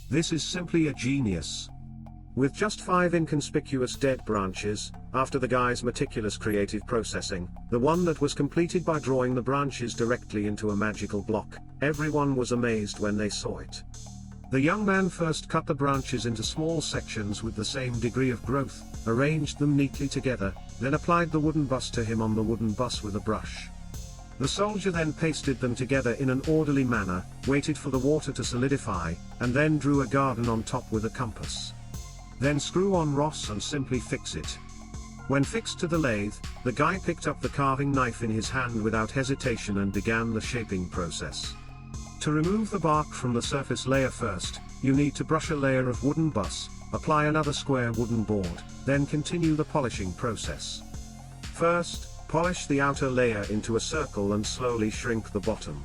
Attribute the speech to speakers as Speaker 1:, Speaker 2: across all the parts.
Speaker 1: This is simply a genius. With just 5 inconspicuous dead branches, after the guy's meticulous creative processing, the one that was completed by drawing the branches directly into a magical block, everyone was amazed when they saw it. The young man first cut the branches into small sections with the same degree of growth, arranged them neatly together, then applied the wooden bus to him on the wooden bus with a brush. The soldier then pasted them together in an orderly manner, waited for the water to solidify, and then drew a garden on top with a compass. Then screw on Ross and simply fix it. When fixed to the lathe, the guy picked up the carving knife in his hand without hesitation and began the shaping process. To remove the bark from the surface layer first, you need to brush a layer of wooden bus, apply another square wooden board, then continue the polishing process. First, polish the outer layer into a circle and slowly shrink the bottom.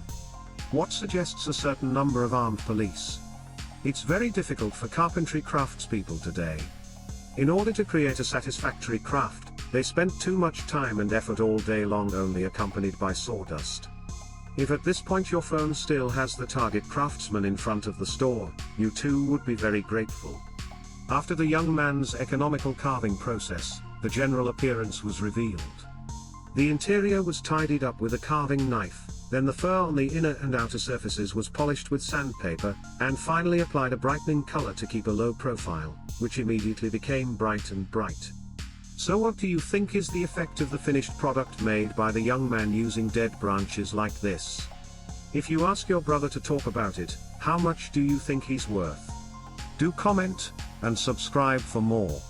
Speaker 1: What suggests a certain number of armed police? It's very difficult for carpentry craftspeople today. In order to create a satisfactory craft, they spent too much time and effort all day long only accompanied by sawdust. If at this point your phone still has the target craftsman in front of the store, you too would be very grateful. After the young man's economical carving process, the general appearance was revealed. The interior was tidied up with a carving knife, then the fur on the inner and outer surfaces was polished with sandpaper, and finally applied a brightening color to keep a low profile, which immediately became bright and bright. So what do you think is the effect of the finished product made by the young man using dead branches like this? If you ask your brother to talk about it, how much do you think he's worth? Do comment, and subscribe for more.